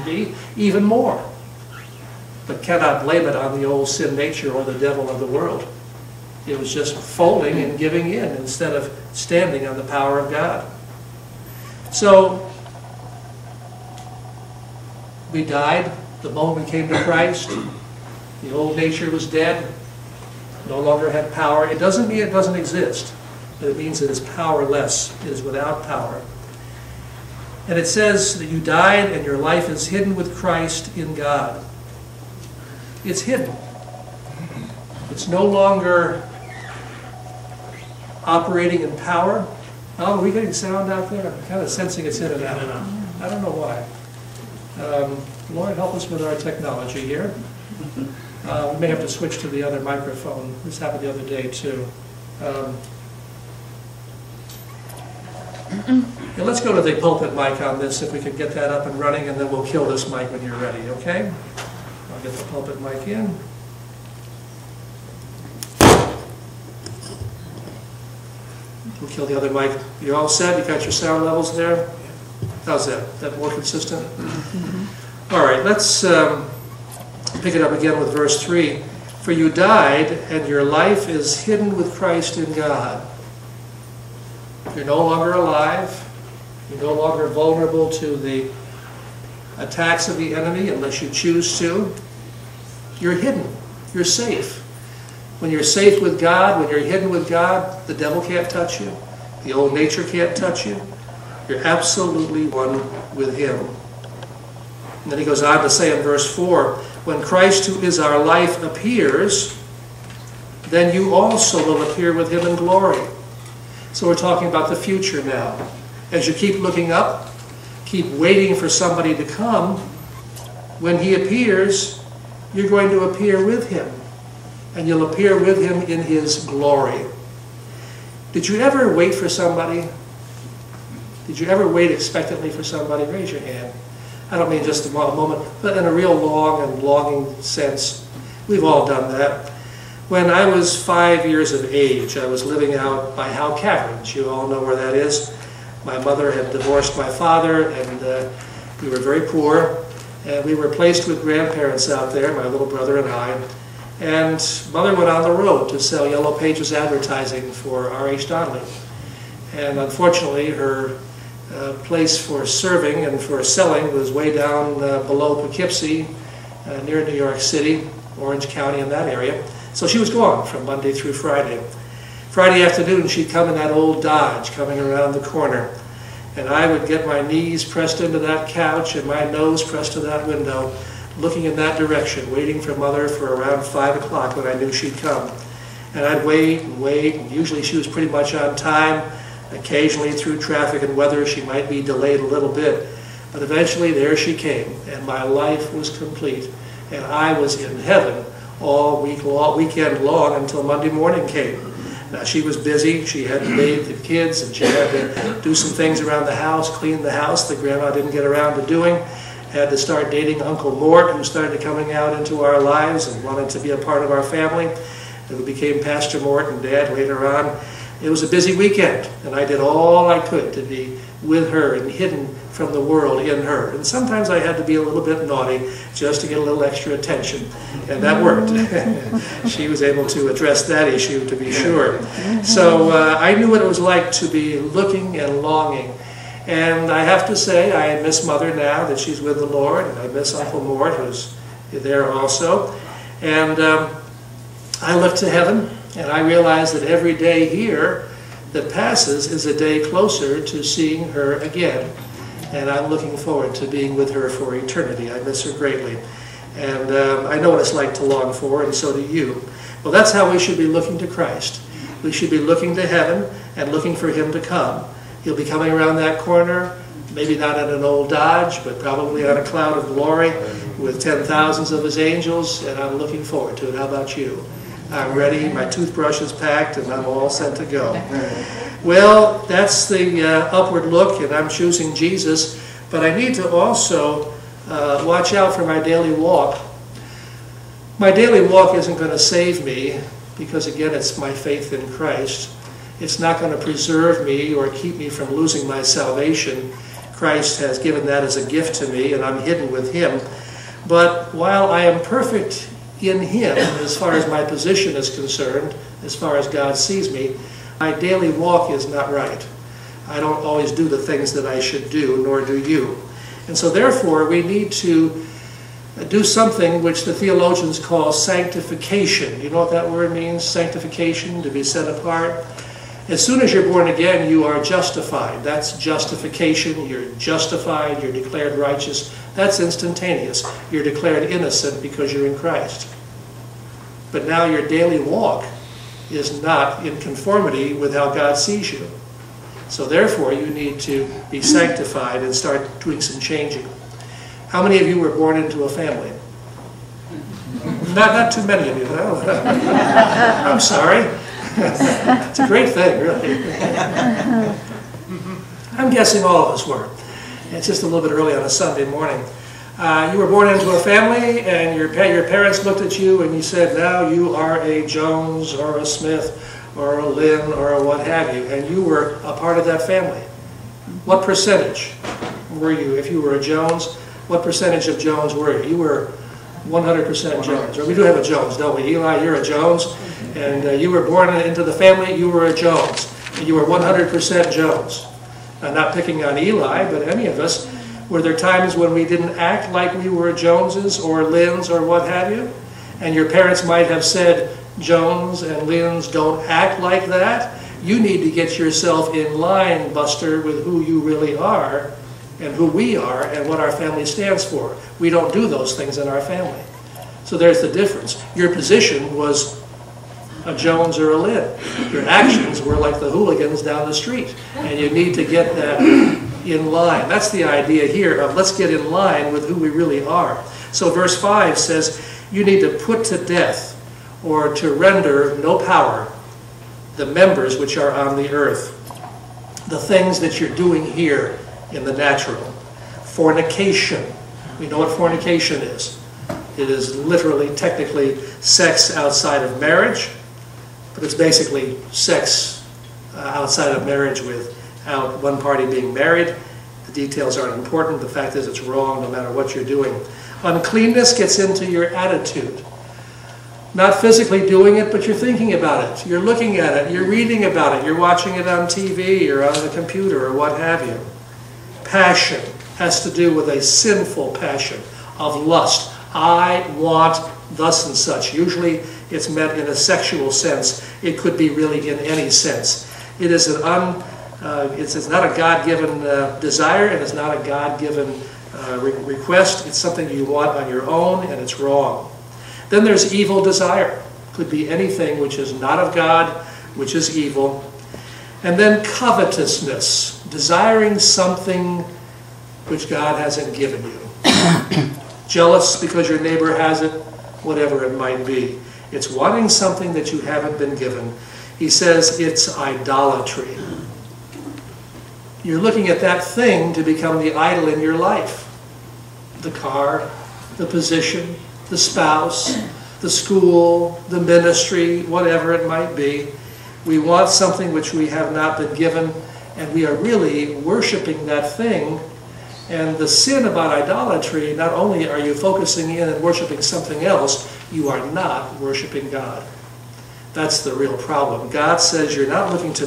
can be, even more. But cannot blame it on the old sin nature or the devil of the world. It was just folding and giving in instead of standing on the power of God. So, we died the moment we came to Christ. The old nature was dead, no longer had power. It doesn't mean it doesn't exist, but it means it is powerless. It is without power. And it says that you died and your life is hidden with Christ in God. It's hidden. It's no longer operating in power. Oh, are we getting sound out there? I'm kind of sensing it's in and out. I don't know why. Lord, help us with our technology here. We may have to switch to the other microphone. This happened the other day, too. Yeah, let's go to the pulpit mic on this, if we can get that up and running, and then we'll kill this mic when you're ready, okay? I'll get the pulpit mic in. We'll kill the other mic. You're all set? You got your sound levels there? How's that? Is that more consistent? Mm-hmm. All right, let's pick it up again with verse 3. For you died, and your life is hidden with Christ in God. You're no longer alive. You're no longer vulnerable to the attacks of the enemy unless you choose to. You're hidden. You're safe. When you're safe with God, when you're hidden with God, the devil can't touch you. The old nature can't touch you. You're absolutely one with Him. And then he goes on to say in verse 4, when Christ, who is our life, appears, then you also will appear with Him in glory. So we're talking about the future now. As you keep looking up, keep waiting for somebody to come, when He appears, you're going to appear with Him. And you'll appear with Him in His glory. Did you ever wait for somebody? Did you ever wait expectantly for somebody? Raise your hand. I don't mean just a moment, but in a real long and longing sense. We've all done that. When I was 5 years of age, I was living out by Howe Caverns. You all know where that is. My mother had divorced my father, and we were very poor. And we were placed with grandparents out there, my little brother and I. And Mother went on the road to sell Yellow Pages advertising for R.H. Donnelly. And unfortunately, her place for serving and for selling was way down below Poughkeepsie, near New York City, Orange County, in that area. So she was gone from Monday through Friday. Friday afternoon, she'd come in that old Dodge coming around the corner. And I would get my knees pressed into that couch and my nose pressed to that window, looking in that direction, waiting for Mother for around 5 o'clock when I knew she'd come. And I'd wait and wait, and usually she was pretty much on time. Occasionally through traffic and weather she might be delayed a little bit. But eventually there she came, and my life was complete. And I was in heaven all weekend long until Monday morning came. Now she was busy, she had to bathe the kids, and she had to do some things around the house, clean the house that Grandma didn't get around to doing. Had to start dating Uncle Mort, who started coming out into our lives and wanted to be a part of our family, and who became Pastor Mort and Dad later on. It was a busy weekend, and I did all I could to be with her and hidden from the world in her. And sometimes I had to be a little bit naughty just to get a little extra attention, and that worked. She was able to address that issue, to be sure. So I knew what it was like to be looking and longing. And I have to say, I miss Mother now that she's with the Lord, and I miss Uncle Mort, who's there also. And I look to heaven, and I realize that every day here that passes is a day closer to seeing her again. And I'm looking forward to being with her for eternity. I miss her greatly. And I know what it's like to long for, and so do you. Well, that's how we should be looking to Christ. We should be looking to heaven and looking for Him to come. He'll be coming around that corner, maybe not in an old Dodge, but probably on a cloud of glory with 10,000s of His angels, and I'm looking forward to it. How about you? I'm ready, my toothbrush is packed, and I'm all set to go. Well, that's the upward look, and I'm choosing Jesus, but I need to also watch out for my daily walk. My daily walk isn't going to save me, because again, it's my faith in Christ. It's not going to preserve me or keep me from losing my salvation. Christ has given that as a gift to me, and I'm hidden with him. But while I am perfect in him, as far as my position is concerned, as far as God sees me, my daily walk is not right. I don't always do the things that I should do, nor do you. And so therefore, we need to do something which the theologians call sanctification. You know what that word means, sanctification, to be set apart? As soon as you're born again, you are justified. That's justification. You're justified. You're declared righteous. That's instantaneous. You're declared innocent because you're in Christ. But now your daily walk is not in conformity with how God sees you. So therefore, you need to be sanctified and start doing some changing. How many of you were born into a family? Not too many of you. I'm sorry. It's a great thing, really. I'm guessing all of us were. It's just a little bit early on a Sunday morning. You were born into a family, and your parents looked at you and you said, now you are a Jones or a Smith or a Lynn or a what have you, and you were a part of that family. What percentage were you? If you were a Jones, what percentage of Jones were you? You were 100% Jones. Or we do have a Jones, don't we? Eli, you're a Jones, and you were born into the family, you were a Jones. And you were 100% Jones. I'm not picking on Eli, but any of us. Were there times when we didn't act like we were Joneses or Lynns or what have you? And your parents might have said, Jones and Lynns don't act like that. You need to get yourself in line, Buster, with who you really are and who we are and what our family stands for. We don't do those things in our family. So there's the difference. Your position was a Jones or a Lynn. Your actions were like the hooligans down the street. And you need to get that in line. That's the idea here of let's get in line with who we really are. So verse 5 says, you need to put to death or to render no power the members which are on the earth. The things that you're doing here in the natural. Fornication. We know what fornication is. It is literally, technically, sex outside of marriage, but it's basically sex outside of marriage without one party being married. The details aren't important. The fact is it's wrong no matter what you're doing. Uncleanness gets into your attitude. Not physically doing it, but you're thinking about it. You're looking at it. You're reading about it. You're watching it on TV or on the computer or what have you. Passion has to do with a sinful passion of lust. I want thus and such. Usually it's meant in a sexual sense. It could be really in any sense. It is it's not a God-given desire, and it's not a God-given request. It's something you want on your own, and it's wrong. Then there's evil desire. Could be anything which is not of God, which is evil. And then covetousness, desiring something which God hasn't given you. Jealous because your neighbor has it, whatever it might be. It's wanting something that you haven't been given. He says it's idolatry. You're looking at that thing to become the idol in your life. The car, the position, the spouse, the school, the ministry, whatever it might be. We want something which we have not been given, and we are really worshiping that thing. And the sin about idolatry, not only are you focusing in and worshiping something else, you are not worshiping God. That's the real problem. God says you're not looking to